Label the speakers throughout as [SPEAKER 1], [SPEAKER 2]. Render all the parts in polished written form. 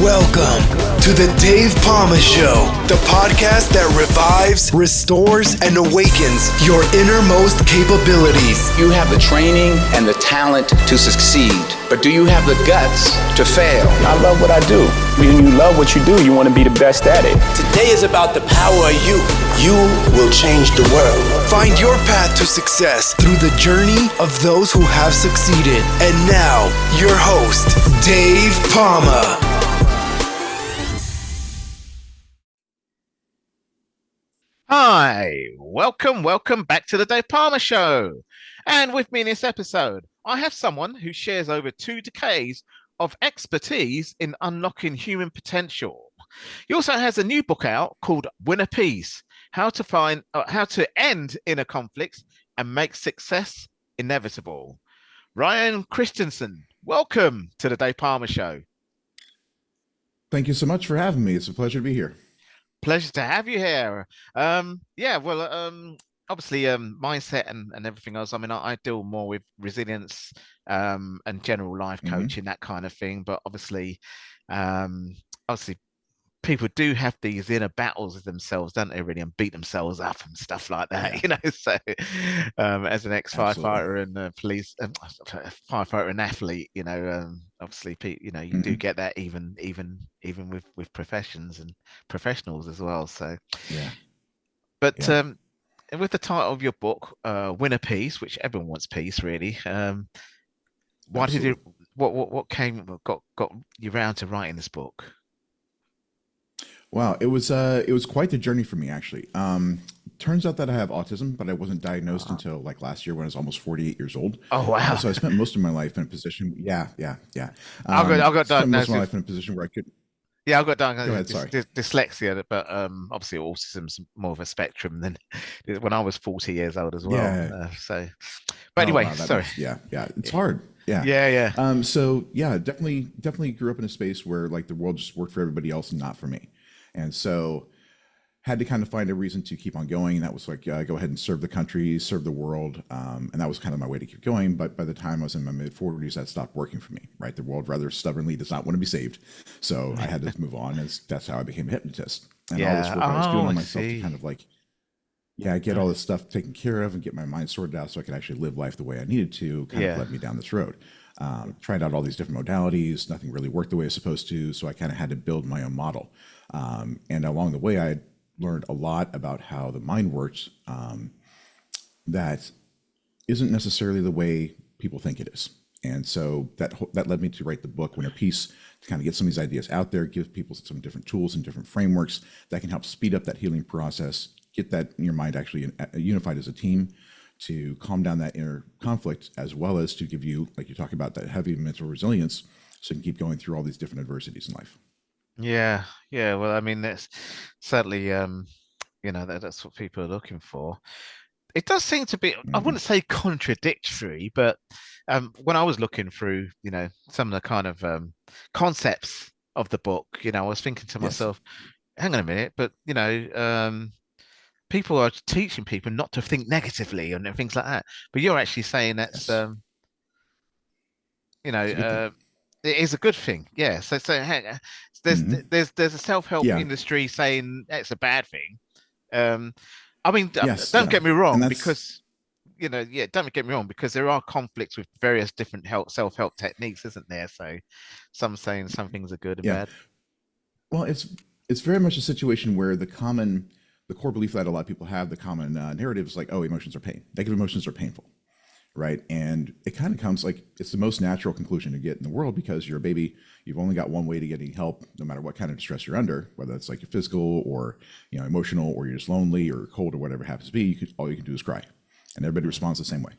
[SPEAKER 1] Welcome to the Dave Palma Show, the podcast that revives, restores, and awakens your innermost capabilities.
[SPEAKER 2] You have the training and the talent to succeed, but do you have the guts to fail?
[SPEAKER 3] I love what I do. When you love what you do, you want to be the best at it.
[SPEAKER 4] Today is about the power of you. You will change the world.
[SPEAKER 1] Find your path to success through the journey of those who have succeeded. And now, your host, Dave Palma.
[SPEAKER 5] Hi, welcome back to the Dave Palma Show. And with me in this episode, I have someone who shares over 2 decades of expertise in unlocking human potential. He also has a new book out called Win a Peace: how to end inner conflicts and make success inevitable. Ryan Christensen, welcome to the Dave Palma Show.
[SPEAKER 6] Thank you so much for having me. It's a pleasure to be here.
[SPEAKER 5] Pleasure to have you here. Obviously, mindset and everything else. I mean, I deal more with resilience and general life coaching, that kind of thing. But obviously, people do have these inner battles with themselves, don't they, really, and beat themselves up and stuff like that, you know. So as an ex-firefighter and firefighter and athlete, you know, obviously, you do get that even with professions and professionals as well. So with the title of your book, Win a Peace, which everyone wants peace, really. What got you round to writing this book?
[SPEAKER 6] Wow, it was quite the journey for me, actually. Turns out that I have autism, but I wasn't diagnosed until like last year when I was almost 48 years old.
[SPEAKER 5] Oh wow!
[SPEAKER 6] So I spent most of my life in a position. I
[SPEAKER 5] got diagnosed.
[SPEAKER 6] Most of my life in a position where I could.
[SPEAKER 5] Yeah, I got diagnosed
[SPEAKER 6] with
[SPEAKER 5] dyslexia, but obviously autism's more of a spectrum than when I was 40 years old as well.
[SPEAKER 6] Yeah.
[SPEAKER 5] Anyway,
[SPEAKER 6] wow,
[SPEAKER 5] sorry.
[SPEAKER 6] It's hard.
[SPEAKER 5] Yeah.
[SPEAKER 6] Definitely grew up in a space where like the world just worked for everybody else and not for me. And so had to kind of find a reason to keep on going. And that was like, go ahead and serve the country, serve the world. And that was kind of my way to keep going. But by the time I was in my mid 40s, that stopped working for me, right? The world rather stubbornly does not want to be saved. So I had to move on. And that's how I became a hypnotist. And all this work I was doing on myself to kind of like, get all this stuff taken care of and get my mind sorted out so I could actually live life the way I needed to kind of led me down this road. Tried out all these different modalities. Nothing really worked the way it was supposed to. So I kind of had to build my own model. And along the way, I learned a lot about how the mind works that isn't necessarily the way people think it is. And so that led me to write the book, Win a Peace, to kind of get some of these ideas out there, give people some different tools and different frameworks that can help speed up that healing process, get that in your mind actually unified as a team, to calm down that inner conflict, as well as to give you, like you talk about, that heavy mental resilience so you can keep going through all these different adversities in life.
[SPEAKER 5] Yeah. Well, I mean, that's certainly, that's what people are looking for. It does seem to be, I wouldn't say contradictory, but when I was looking through, some of the kind of concepts of the book, I was thinking to myself, hang on a minute, but, people are teaching people not to think negatively and things like that. But you're actually saying that's, it is a good thing. Yeah. So there's a self-help industry saying that's a bad thing. Don't get me wrong, because don't get me wrong, because there are conflicts with various different self-help techniques, isn't there? So some saying some things are good and bad.
[SPEAKER 6] Well, it's very much a situation where the core belief that a lot of people have, the common narrative is like, oh, emotions are pain. Negative emotions are painful. Right. And it kind of comes like it's the most natural conclusion to get in the world, because you're a baby. You've only got one way to getting help, no matter what kind of distress you're under, whether it's like your physical or, emotional, or you're just lonely or cold or whatever it happens to be. All you can do is cry, and everybody responds the same way.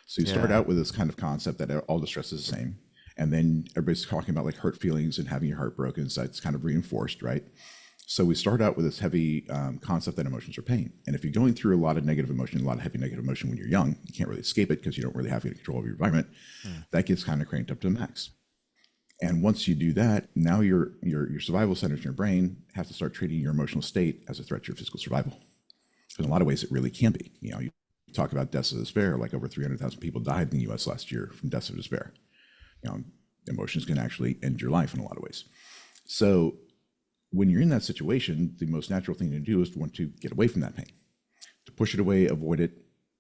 [SPEAKER 6] So you start out with this kind of concept that all distress is the same. And then everybody's talking about like hurt feelings and having your heart broken. So it's kind of reinforced. Right. So we start out with this heavy concept that emotions are pain. And if you're going through a lot of negative emotion, a lot of heavy negative emotion when you're young, you can't really escape it because you don't really have any control of your environment. That gets kind of cranked up to the max. And once you do that, now your survival centers in your brain have to start treating your emotional state as a threat to your physical survival. In a lot of ways, it really can be. You talk about deaths of despair, like over 300,000 people died in the US last year from deaths of despair. Emotions can actually end your life in a lot of ways. So when you're in that situation, the most natural thing to do is to want to get away from that pain, to push it away, avoid it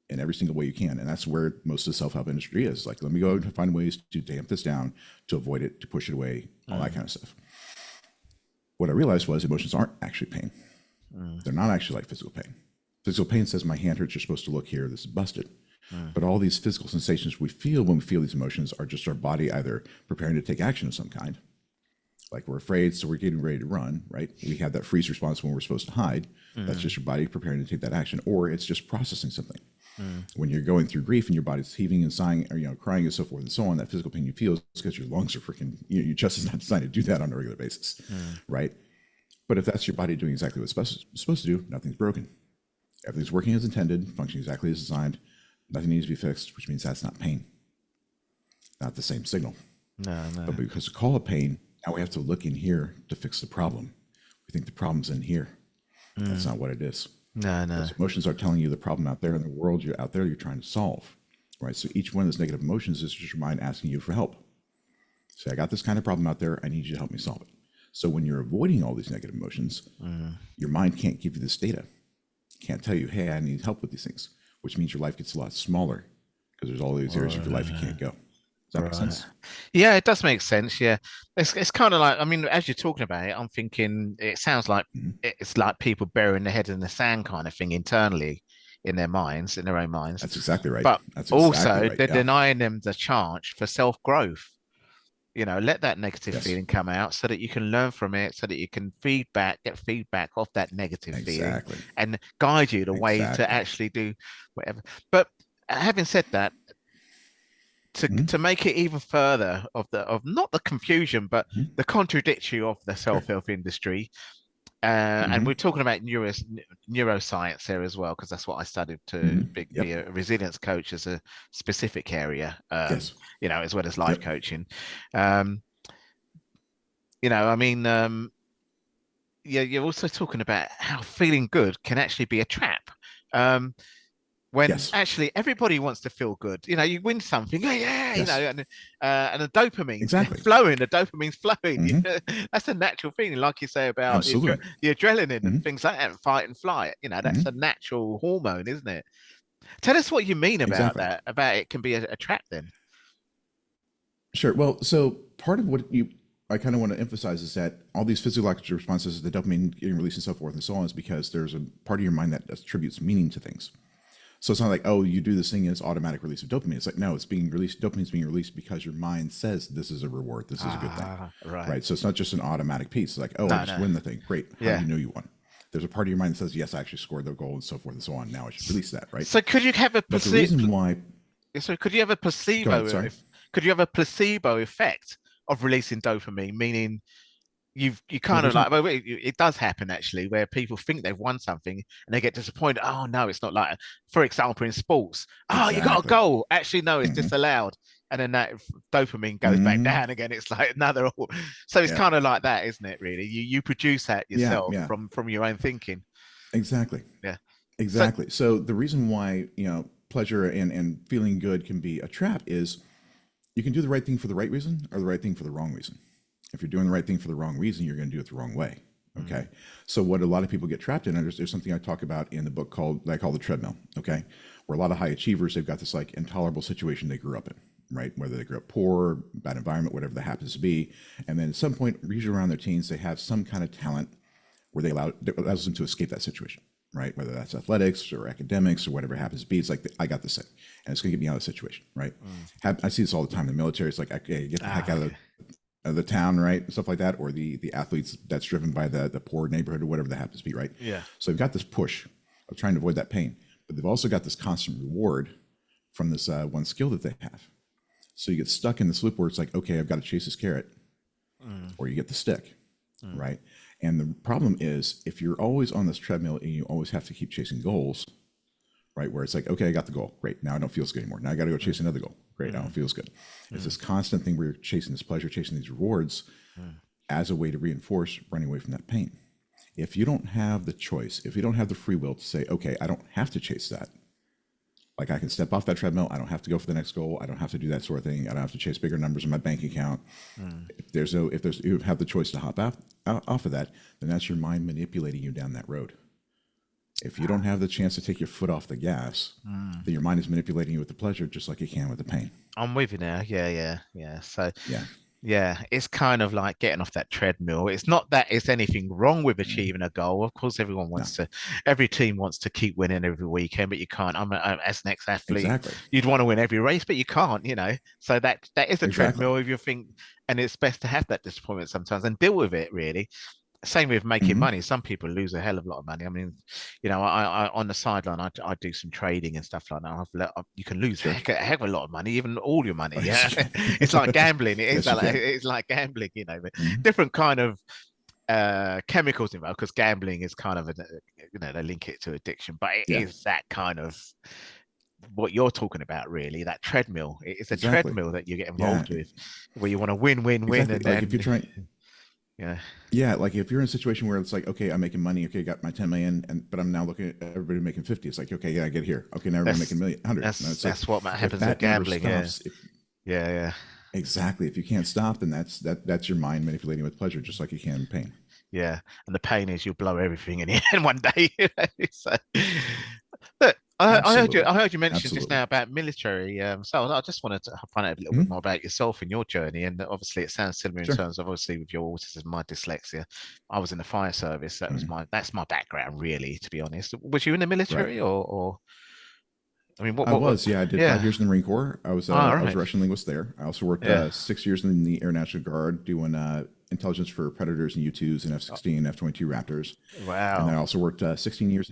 [SPEAKER 6] in every single way you can. And that's where most of the self-help industry is. Like, let me go and find ways to damp this down, to avoid it, to push it away, all that kind of stuff. What I realized was emotions aren't actually pain. They're not actually like physical pain. Physical pain says my hand hurts, you're supposed to look here, this is busted. But all these physical sensations we feel when we feel these emotions are just our body either preparing to take action of some kind. Like we're afraid, so we're getting ready to run, right? We have that freeze response when we're supposed to hide. That's just your body preparing to take that action, or it's just processing something. When you're going through grief and your body's heaving and sighing, or crying and so forth and so on, that physical pain you feel is because your lungs are freaking, your chest is not designed to do that on a regular basis, right? But if that's your body doing exactly what it's supposed to do, nothing's broken. Everything's working as intended, functioning exactly as designed. Nothing needs to be fixed, which means that's not pain, not the same signal.
[SPEAKER 5] No.
[SPEAKER 6] But because we call it pain, now we have to look in here to fix the problem. We think the problem's in here. That's not what it is.
[SPEAKER 5] No.
[SPEAKER 6] Those emotions are telling you the problem out there in the world you're out there you're trying to solve, right? So each one of those negative emotions is just your mind asking you for help. Say, I got this kind of problem out there. I need you to help me solve it. So when you're avoiding all these negative emotions, your mind can't give you this data. Can't tell you, hey, I need help with these things, which means your life gets a lot smaller because there's all these areas of your life you can't go. Does that make sense?
[SPEAKER 5] Yeah, it does make sense. Yeah, it's kind of like, I mean, as you're talking about it, I'm thinking it sounds like it's like people burying their head in the sand kind of thing internally in their minds, in their own minds.
[SPEAKER 6] That's exactly right.
[SPEAKER 5] But
[SPEAKER 6] That's
[SPEAKER 5] also,
[SPEAKER 6] exactly right.
[SPEAKER 5] they're denying them the chance for self-growth. Let that negative feeling come out so that you can learn from it, so that you can get feedback off that negative feeling and guide you the way to actually do whatever. But having said that, to make it even further of not the confusion, but the contradictory of the self-help industry. And we're talking about neuroscience there as well, because that's what I studied to be a resilience coach as a specific area, as well as life coaching. You're also talking about how feeling good can actually be a trap. When actually everybody wants to feel good, you win something, and the dopamine's flowing, That's a natural feeling, like you say about the adrenaline and things like that, fight and flight. That's a natural hormone, isn't it? Tell us what you mean about that. About it can be a trap, then.
[SPEAKER 6] Sure. Well, so part of what I kind of want to emphasize is that all these physiological responses, the dopamine getting released and so forth and so on, is because there's a part of your mind that attributes meaning to things. So it's not like, oh, you do this thing and it's automatic release of dopamine. It's like, no, it's being released. Dopamine's being released because your mind says this is a reward. This is a good thing. Right. So it's not just an automatic piece. It's like, oh, I just win the thing. Great. How do you know you won? There's a part of your mind that says, yes, I actually scored the goal and so forth and so on. Now I should release that. Right.
[SPEAKER 5] So could you have a
[SPEAKER 6] the reason why?
[SPEAKER 5] So could you have a placebo? Could you have a placebo effect of releasing dopamine? Meaning you kind of like, well, it does happen actually, where people think they've won something and they get disappointed. Oh no, it's not like, for example, in sports. Oh, you got a goal. Actually, no, it's disallowed. And then that dopamine goes back down again. It's like another. So it's kind of like that, isn't it? Really, you produce that yourself from your own thinking.
[SPEAKER 6] Exactly.
[SPEAKER 5] Yeah.
[SPEAKER 6] Exactly. So the reason why pleasure and feeling good can be a trap is you can do the right thing for the right reason or the right thing for the wrong reason. If you're doing the right thing for the wrong reason, you're going to do it the wrong way. Okay. So what a lot of people get trapped in, there's something I talk about in the book that I call the treadmill. Okay. Where a lot of high achievers, they've got this like intolerable situation they grew up in, right? Whether they grew up poor, bad environment, whatever that happens to be. And then at some point, usually around their teens, they have some kind of talent where that allows them to escape that situation, right? Whether that's athletics or academics or whatever it happens to be. It's like, I got this thing and it's going to get me out of the situation, right? I see this all the time in the military. It's like, okay, get the heck out of the town, right? Stuff like that, or the athletes that's driven by the poor neighborhood or whatever that happens to be, right?
[SPEAKER 5] Yeah.
[SPEAKER 6] So they've got this push of trying to avoid that pain, but they've also got this constant reward from this one skill that they have. So you get stuck in this loop where it's like, okay, I've got to chase this carrot, or you get the stick, right? And the problem is if you're always on this treadmill and you always have to keep chasing goals, right? Where it's like, okay, I got the goal. Great. Now I don't feel as good anymore. Now I got to go chase another goal. Great. I don't feel as good. It's this constant thing where you're chasing this pleasure, chasing these rewards as a way to reinforce running away from that pain. If you don't have the choice, if you don't have the free will to say, okay, I don't have to chase that, Like I can step off that treadmill. I don't have to go for the next goal. I don't have to do that sort of thing. I don't have to chase bigger numbers in my bank account. If you have the choice to hop off of that, then that's your mind manipulating you down that road. If you don't have the chance to take your foot off the gas, then your mind is manipulating you with the pleasure, just like you can with the pain.
[SPEAKER 5] I'm with you now. Yeah. So
[SPEAKER 6] Yeah.
[SPEAKER 5] yeah, it's kind of like getting off that treadmill. It's not that it's anything wrong with achieving a goal. Of course, every team wants to keep winning every weekend, but you can't. As an ex-athlete,
[SPEAKER 6] Exactly.
[SPEAKER 5] you'd want to win every race, but you can't, So that is a
[SPEAKER 6] Exactly.
[SPEAKER 5] treadmill if you think, and it's best to have that disappointment sometimes and deal with it, really. Same with making money. Some people lose a hell of a lot of money. I mean, I on the sideline, I do some trading and stuff like that. You can lose a heck of a lot of money, even all your money. Yeah, it's like gambling. It's like gambling, but different kind of chemicals involved, because gambling is kind of they link it to addiction, but it is that kind of what you're talking about, really. That treadmill. It's a treadmill that you get involved with, where you want to win, and
[SPEAKER 6] like
[SPEAKER 5] then
[SPEAKER 6] if you're trying.
[SPEAKER 5] Yeah,
[SPEAKER 6] like if you're in a situation where it's like, okay, I'm making money, okay, got my 10 million, but I'm now looking at everybody making 50. It's like, okay, I get here. Okay, now everybody making 100.
[SPEAKER 5] That's what happens with gambling. Yeah.
[SPEAKER 6] Exactly. If you can't stop, then that's your mind manipulating with pleasure, just like you can pain.
[SPEAKER 5] Yeah, and the pain is you'll blow everything in the end one day. So, look, I heard you mention just now about military. So I just wanted to find out a little bit more about yourself and your journey. And obviously, it sounds similar in terms of, obviously, with your autism, my dyslexia. I was in the fire service. That's my background, really. To be honest, was you in the military or? I mean, I
[SPEAKER 6] did 5 years in the Marine Corps. I was I was a Russian linguist there. I also worked 6 years in the Air National Guard doing intelligence for Predators and U-2s and F-16, F-22 Raptors.
[SPEAKER 5] Wow.
[SPEAKER 6] And then I also worked 16 years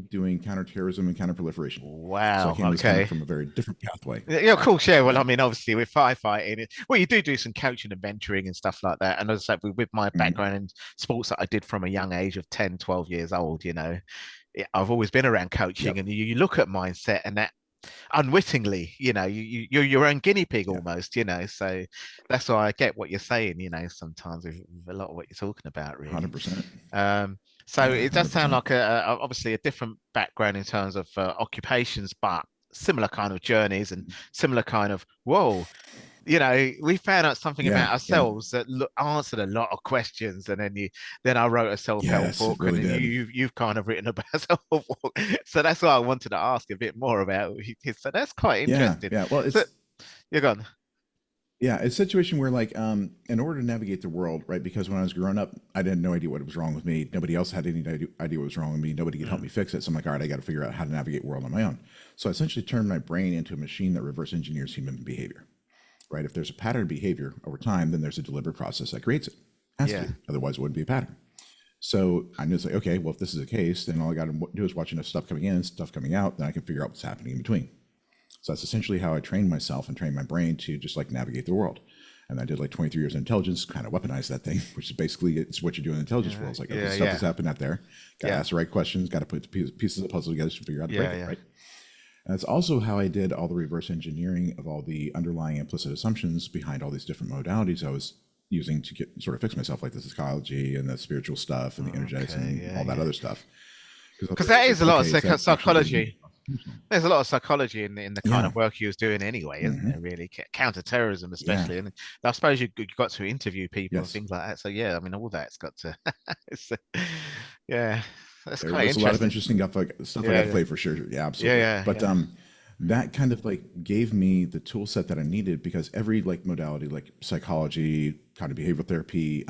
[SPEAKER 6] doing counterterrorism and counterproliferation.
[SPEAKER 5] Wow.
[SPEAKER 6] So I came from a very different pathway.
[SPEAKER 5] Yeah, of course. Yeah. Well, I mean, obviously with firefighting, you do some coaching and mentoring and stuff like that. And as I said, with my background in sports that I did from a young age of 10, 12 years old, I've always been around coaching, and you look at mindset, and that unwittingly, you're your own guinea pig almost, so that's why I get what you're saying, sometimes with a lot of what you're talking about, really.
[SPEAKER 6] 100%.
[SPEAKER 5] So it does sound like obviously a different background in terms of occupations, but similar kind of journeys and similar kind of, we found out something about ourselves that answered a lot of questions, and then I wrote a self-help book, and then you've kind of written about self-help. So that's why I wanted to ask a bit more about. So that's quite interesting.
[SPEAKER 6] Yeah. Well,
[SPEAKER 5] you're gone.
[SPEAKER 6] Yeah, it's a situation where, like, in order to navigate the world, right? Because when I was growing up, I had no idea what was wrong with me. Nobody else had any idea what was wrong with me. Nobody could help me fix it. So I'm like, all right, I got to figure out how to navigate the world on my own. So I essentially turned my brain into a machine that reverse engineers human behavior. Right? If there's a pattern of behavior over time, then there's a deliberate process that creates it. Has to be. Otherwise, it wouldn't be a pattern. So I knew, it's like, okay, well, if this is the case, then all I got to do is watch enough stuff coming in, stuff coming out, then I can figure out what's happening in between. So that's essentially how I trained myself and trained my brain to just like navigate the world. And I did like 23 years in intelligence, kind of weaponized that thing, which is basically it's what you do in the intelligence world. It's like, okay, stuff that's happened out there. Got to ask the right questions, got to put the pieces of the puzzle together to figure out how to break it, right? And that's also how I did all the reverse engineering of all the underlying implicit assumptions behind all these different modalities I was using to sort of fix myself, like the psychology and the spiritual stuff and the energetics and all that other stuff.
[SPEAKER 5] Because that is a lot of psychology. There's a lot of psychology in the kind of work you was doing anyway, isn't there? Really, counterterrorism especially, and I suppose you got to interview people and things like that. So I mean, all that's got to. That's
[SPEAKER 6] there
[SPEAKER 5] quite
[SPEAKER 6] was a lot of interesting stuff I got to play for sure. Yeah, absolutely. But that kind of like gave me the tool set that I needed, because every like modality, like psychology, cognitive behavioral therapy,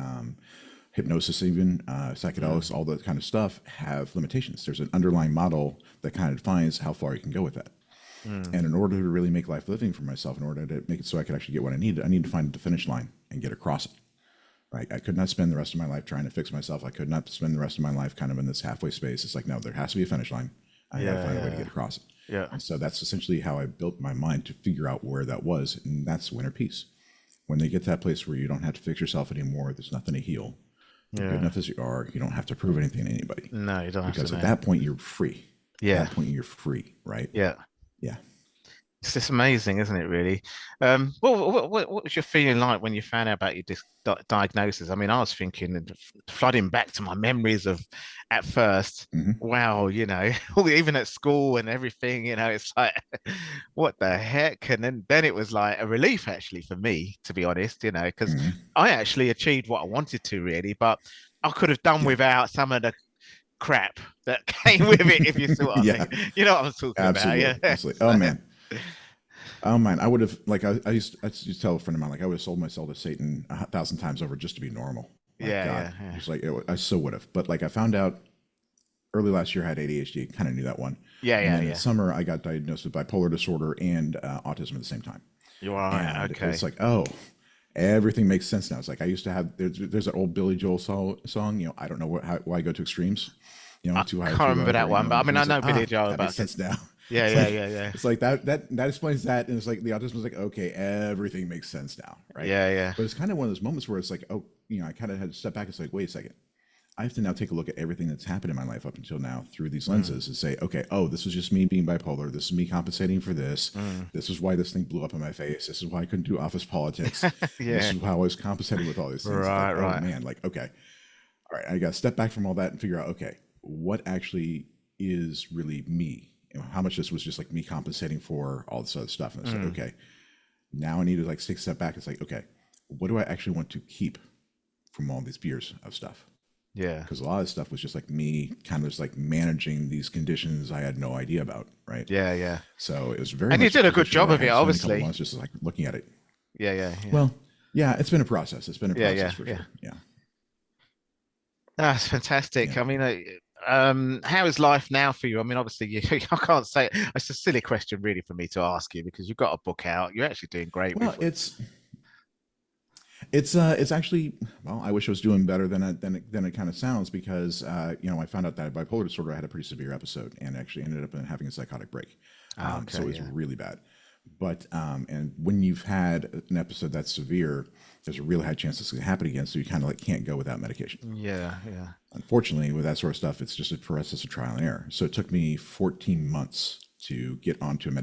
[SPEAKER 6] hypnosis, even psychedelics, all that kind of stuff have limitations. There's an underlying model that kind of defines how far you can go with that. And in order to really make life living for myself, in order to make it so I could actually get what I needed to find the finish line and get across it. Right? I could not spend the rest of my life trying to fix myself. I could not spend the rest of my life kind of in this halfway space. It's like, no, there has to be a finish line. I got to find a way to get across it.
[SPEAKER 5] Yeah.
[SPEAKER 6] And so that's essentially how I built my mind to figure out where that was. And that's inner peace. When they get to that place where you don't have to fix yourself anymore, there's nothing to heal. You're good enough as you are. You don't have to prove anything to anybody.
[SPEAKER 5] No, you don't.
[SPEAKER 6] Because at that point, you're free.
[SPEAKER 5] Yeah.
[SPEAKER 6] At that point, you're free, right?
[SPEAKER 5] Yeah.
[SPEAKER 6] Yeah.
[SPEAKER 5] It's just amazing, isn't it, really? What was your feeling like when you found out about your diagnosis? I mean, I was thinking and flooding back to my memories of at first,
[SPEAKER 6] Hmm.
[SPEAKER 5] wow, even at school and everything, it's like, what the heck? And then it was like a relief actually for me, to be honest, because
[SPEAKER 6] Hmm.
[SPEAKER 5] I actually achieved what I wanted to really, but I could have done
[SPEAKER 6] Yeah.
[SPEAKER 5] without some of the crap that came with it, if you see what I
[SPEAKER 6] Yeah.
[SPEAKER 5] mean. You know what I'm talking about, yeah.
[SPEAKER 6] Absolutely. Absolutely. Oh
[SPEAKER 5] So,
[SPEAKER 6] man. Oh man. I would have like I used to tell a friend of mine like I would have sold my soul to Satan 1,000 times over just to be normal. Like
[SPEAKER 5] yeah,
[SPEAKER 6] God,
[SPEAKER 5] yeah, yeah.
[SPEAKER 6] just like I so would have. But like I found out early last year I had ADHD. Kind of knew that one.
[SPEAKER 5] Yeah,
[SPEAKER 6] And
[SPEAKER 5] yeah,
[SPEAKER 6] then in the
[SPEAKER 5] yeah.
[SPEAKER 6] summer I got diagnosed with bipolar disorder and autism at the same time.
[SPEAKER 5] You're right.
[SPEAKER 6] And
[SPEAKER 5] Okay.
[SPEAKER 6] it's like, oh, everything makes sense now. It's like I used to have there's an old Billy Joel song, I don't know why I go to extremes,
[SPEAKER 5] I
[SPEAKER 6] too high or
[SPEAKER 5] can't
[SPEAKER 6] too
[SPEAKER 5] remember
[SPEAKER 6] low,
[SPEAKER 5] that
[SPEAKER 6] or
[SPEAKER 5] one, but I mean, I
[SPEAKER 6] it's like,
[SPEAKER 5] know Billy Joel,
[SPEAKER 6] that
[SPEAKER 5] but I
[SPEAKER 6] makes
[SPEAKER 5] said,
[SPEAKER 6] sense now.
[SPEAKER 5] yeah,
[SPEAKER 6] It's
[SPEAKER 5] yeah,
[SPEAKER 6] like
[SPEAKER 5] yeah, yeah,
[SPEAKER 6] it's like that explains that, and it's like the autism was like, okay, everything makes sense now, right?
[SPEAKER 5] yeah, yeah.
[SPEAKER 6] But it's kind of one of those moments where it's like, oh, I kind of had to step back. It's like, wait a second, I have to now take a look at everything that's happened in my life up until now through these
[SPEAKER 5] Mm,
[SPEAKER 6] lenses and say, okay, oh, this was just me being bipolar. This is me compensating for this.
[SPEAKER 5] mm.
[SPEAKER 6] This is why this thing blew up in my face. This is why I couldn't do office politics. This
[SPEAKER 5] Yeah.
[SPEAKER 6] is how I was compensating with all these things. It's like,
[SPEAKER 5] Right,
[SPEAKER 6] oh
[SPEAKER 5] right.
[SPEAKER 6] man, like, okay, all right, I got to step back from all that and figure out, okay, what actually is really me? How much this was just like me compensating for all this other stuff. And it's like,
[SPEAKER 5] Mm,
[SPEAKER 6] okay, now I need to like take a step back. It's like, okay, what do I actually want to keep from all these years of stuff?
[SPEAKER 5] yeah.
[SPEAKER 6] Because a lot of stuff was just like me kind of just like managing these conditions I had no idea about, right?
[SPEAKER 5] Yeah, yeah.
[SPEAKER 6] So it was very
[SPEAKER 5] And you
[SPEAKER 6] much a
[SPEAKER 5] did a good
[SPEAKER 6] position
[SPEAKER 5] job
[SPEAKER 6] where I
[SPEAKER 5] of it,
[SPEAKER 6] had to spend a couple
[SPEAKER 5] obviously.
[SPEAKER 6] months just like looking at it.
[SPEAKER 5] Yeah, yeah, yeah.
[SPEAKER 6] Well, yeah, it's been a process. It's been a
[SPEAKER 5] Yeah,
[SPEAKER 6] process
[SPEAKER 5] yeah,
[SPEAKER 6] for
[SPEAKER 5] yeah.
[SPEAKER 6] sure. Yeah,
[SPEAKER 5] That's fantastic.
[SPEAKER 6] yeah.
[SPEAKER 5] I mean, how is life now for you? I mean, obviously, I can't say it's a silly question, really, for me to ask you because you've got a book out. You're actually doing great
[SPEAKER 6] Well,
[SPEAKER 5] with.
[SPEAKER 6] it's actually, well, I wish I was doing better than it kind of sounds, because I found out that I had bipolar disorder. I had a pretty severe episode and actually ended up having a psychotic break. So
[SPEAKER 5] Okay,
[SPEAKER 6] it was
[SPEAKER 5] yeah,
[SPEAKER 6] really bad. But and when you've had an episode that's severe, there's a really high chance this could happen again. So you kind of like can't go without medication.
[SPEAKER 5] yeah, yeah.
[SPEAKER 6] Unfortunately, with that sort of stuff, it's just for us, it's a trial and error. So it took me 14 months to get onto a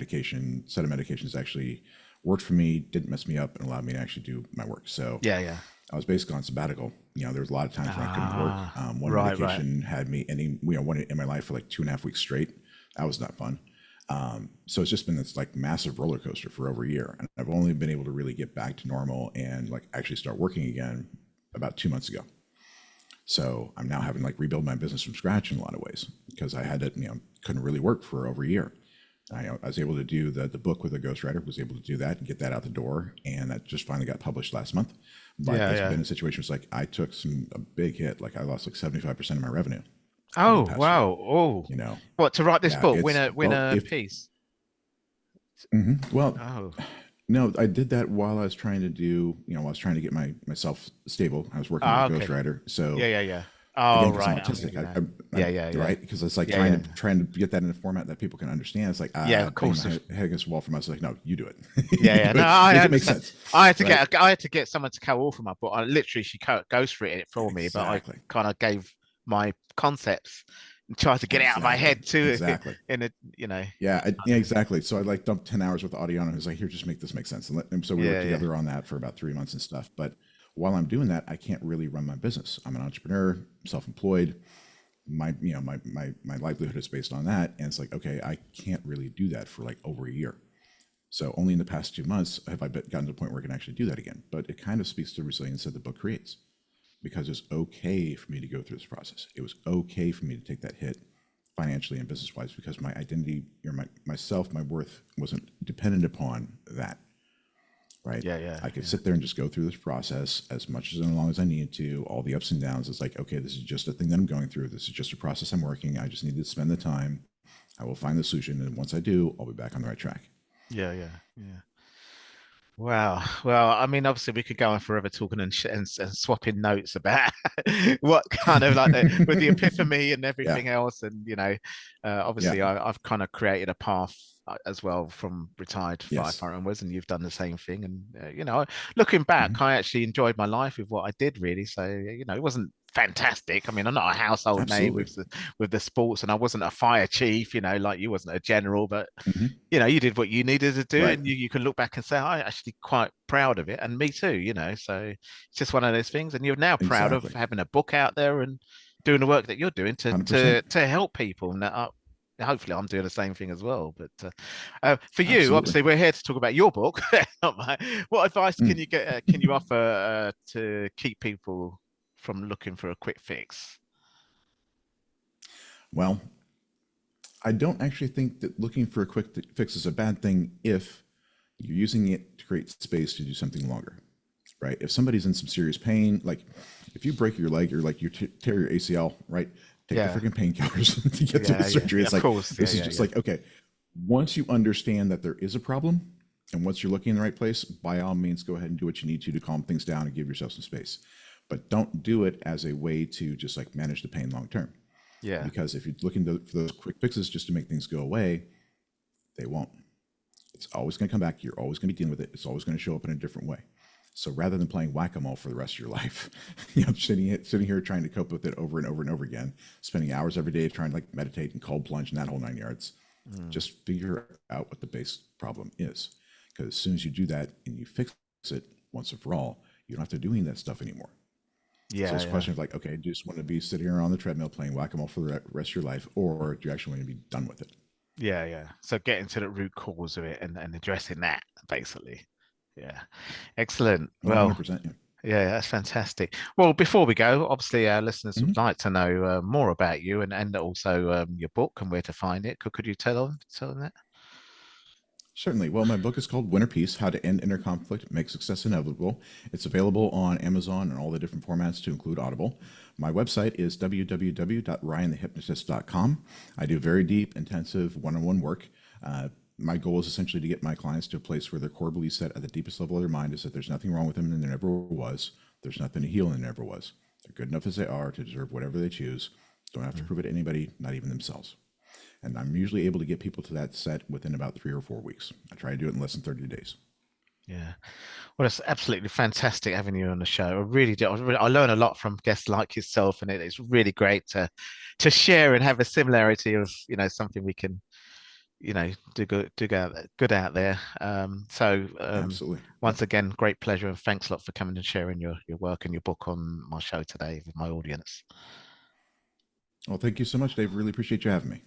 [SPEAKER 6] set of medications that actually worked for me, didn't mess me up, and allowed me to actually do my work. So
[SPEAKER 5] Yeah, yeah.
[SPEAKER 6] I was basically on sabbatical. There was a lot of times when I couldn't work.
[SPEAKER 5] Ah,
[SPEAKER 6] One
[SPEAKER 5] right, right.
[SPEAKER 6] medication had me ending, one in my life for like 2.5 weeks straight. That was not fun. So it's just been this like massive roller coaster for over a year. And I've only been able to really get back to normal and like actually start working again about 2 months ago. So I'm now having like rebuild my business from scratch in a lot of ways, because I had to, couldn't really work for over a year. I was able to do the book with a ghostwriter, was able to do that and get that out the door. And that just finally got published last month. But
[SPEAKER 5] Yeah,
[SPEAKER 6] it's
[SPEAKER 5] yeah.
[SPEAKER 6] been a situation where it's like I took a big hit. Like I lost like 75% of my revenue over the
[SPEAKER 5] Oh,
[SPEAKER 6] past year.
[SPEAKER 5] wow. Oh,
[SPEAKER 6] You know,
[SPEAKER 5] what to write this
[SPEAKER 6] yeah,
[SPEAKER 5] book?
[SPEAKER 6] it's
[SPEAKER 5] Win
[SPEAKER 6] well,
[SPEAKER 5] a
[SPEAKER 6] if
[SPEAKER 5] piece.
[SPEAKER 6] well,
[SPEAKER 5] Oh,
[SPEAKER 6] no, I did that while I was trying to do, while I was trying to get myself stable. I was working with a
[SPEAKER 5] okay.
[SPEAKER 6] ghostwriter. So
[SPEAKER 5] Yeah, yeah, yeah. Oh,
[SPEAKER 6] again, because I'm
[SPEAKER 5] right. I'm
[SPEAKER 6] autistic,
[SPEAKER 5] thinking that. Yeah, yeah, yeah.
[SPEAKER 6] right, because it's like
[SPEAKER 5] Yeah, yeah.
[SPEAKER 6] trying to get that in a format that people can understand. It's like
[SPEAKER 5] Yeah, of
[SPEAKER 6] banging
[SPEAKER 5] course.
[SPEAKER 6] my head against the wall for myself. Like, no, you do it.
[SPEAKER 5] Yeah,
[SPEAKER 6] You
[SPEAKER 5] yeah.
[SPEAKER 6] do
[SPEAKER 5] No,
[SPEAKER 6] it.
[SPEAKER 5] I
[SPEAKER 6] Make it make
[SPEAKER 5] understand.
[SPEAKER 6] sense, right?
[SPEAKER 5] I had to get someone to co-author my book. I literally she ghostwritten it for me, but I
[SPEAKER 6] Exactly,
[SPEAKER 5] kind of gave my concepts and tried to get it out of my
[SPEAKER 6] exactly,
[SPEAKER 5] head too.
[SPEAKER 6] exactly.
[SPEAKER 5] In a, you know.
[SPEAKER 6] Yeah, exactly. So I like dumped 10 hours worth of audio on it. I was like, here, just make this make sense. And so we
[SPEAKER 5] Yeah,
[SPEAKER 6] worked
[SPEAKER 5] yeah.
[SPEAKER 6] together on that for about 3 months and stuff. But while I'm doing that, I can't really run my business. I'm an entrepreneur, self-employed. My livelihood is based on that. And it's like, okay, I can't really do that for like over a year. So only in the past 2 months have I gotten to the point where I can actually do that again. But it kind of speaks to the resilience that the book creates, because it's okay for me to go through this process. It was okay for me to take that hit financially and business wise, because my identity, myself, my worth wasn't dependent upon that. Right.
[SPEAKER 5] Yeah, yeah,
[SPEAKER 6] I could
[SPEAKER 5] yeah.
[SPEAKER 6] sit there and just go through this process as much as long as I needed to, all the ups and downs. It's like, okay, this is just a thing that I'm going through. This is just a process I'm working. I just need to spend the time. I will find the solution. And once I do, I'll be back on the right track.
[SPEAKER 5] Yeah, yeah, yeah. Wow. Well, I mean, obviously, we could go on forever talking and swapping notes about what kind of like with the epiphany and
[SPEAKER 6] Yeah.
[SPEAKER 5] everything else. And,
[SPEAKER 6] Yeah.
[SPEAKER 5] obviously, I've kind of created a path as well from retired
[SPEAKER 6] Yes.
[SPEAKER 5] firefighter onwards, and you've done the same thing. And looking back, I actually enjoyed my life with what I did, really. So it wasn't fantastic. I mean, I'm not a household name
[SPEAKER 6] Absolutely.
[SPEAKER 5] with the sports, and I wasn't a fire chief, like you wasn't a general, but
[SPEAKER 6] Hmm.
[SPEAKER 5] you did what you needed to do,
[SPEAKER 6] Right.
[SPEAKER 5] and you can look back and say, I'm actually quite proud of it, and me too. So it's just one of those things, and you're now proud of
[SPEAKER 6] Exactly.
[SPEAKER 5] having a book out there and doing the work that you're doing to
[SPEAKER 6] 100%.
[SPEAKER 5] help people. Now, hopefully, I'm doing the same thing as well. But for you,
[SPEAKER 6] Absolutely.
[SPEAKER 5] obviously, we're here to talk about your book. Not mine. What advice can you get? Can you offer to keep people from looking for a quick fix?
[SPEAKER 6] Well, I don't actually think that looking for a quick fix is a bad thing if you're using it to create space to do something longer, right? If somebody's in some serious pain, like if you break your leg or like you tear your ACL, right? Take the freaking painkillers to get through the surgery. It's
[SPEAKER 5] of
[SPEAKER 6] like,
[SPEAKER 5] course.
[SPEAKER 6] this is just like, okay, once you understand that there is a problem and once you're looking in the right place, by all means, go ahead and do what you need to calm things down and give yourself some space. But don't do it as a way to just like manage the pain long term.
[SPEAKER 5] Yeah.
[SPEAKER 6] Because if you're looking for those quick fixes just to make things go away, they won't. It's always going to come back. You're always going to be dealing with it. It's always going to show up in a different way. So rather than playing whack-a-mole for the rest of your life, sitting here trying to cope with it over and over and over again, spending hours every day trying to like meditate and cold plunge and that whole 9 yards, just figure out what the base problem is. Because as soon as you do that and you fix it once and for all, you don't have to do any of that stuff anymore.
[SPEAKER 5] Yeah.
[SPEAKER 6] So it's a question of like, okay, do you just want to be sitting here on the treadmill playing whack-a-mole for the rest of your life, or do you actually want to be done with it?
[SPEAKER 5] Yeah. So getting to the root cause of it and addressing that, basically. Yeah. Excellent. Well,
[SPEAKER 6] 100%.
[SPEAKER 5] yeah, that's fantastic. Well, before we go, obviously our listeners would like to know more about you and also your book and where to find it. Could you tell them that?
[SPEAKER 6] Certainly. Well, my book is called Winter Peace: How to End Inner Conflict, Make Success Inevitable. It's available on Amazon and all the different formats to include Audible. My website is www.ryanthehypnotist.com. I do very deep, intensive one-on-one work. My goal is essentially to get my clients to a place where their core belief set at the deepest level of their mind is that there's nothing wrong with them and there never was. There's nothing to heal and there never was. They're good enough as they are to deserve whatever they choose. Don't have to prove it to anybody, not even themselves. And I'm usually able to get people to that set within about 3 or 4 weeks. I try to do it in less than 30 days.
[SPEAKER 5] Yeah. Well, it's absolutely fantastic having you on the show. I really do. I learn a lot from guests like yourself, and it's really great to share and have a similarity of, something we can, do good out there.
[SPEAKER 6] Absolutely.
[SPEAKER 5] Once again, great pleasure, and thanks a lot for coming and sharing your work and your book on my show today with my audience.
[SPEAKER 6] Well, thank you so much, Dave. Really appreciate you having me.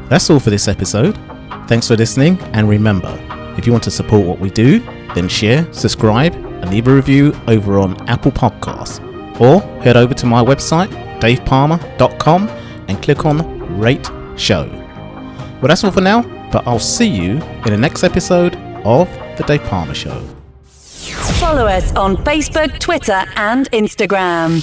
[SPEAKER 7] That's all for this episode. Thanks for listening, and remember, if you want to support what we do, then share, subscribe, and leave a review over on Apple Podcasts, or head over to my website, davepalmer.com, and click on Rate Show. Well, that's all for now, but I'll see you in the next episode of The Dave Palmer Show.
[SPEAKER 8] Follow us on Facebook, Twitter, and Instagram.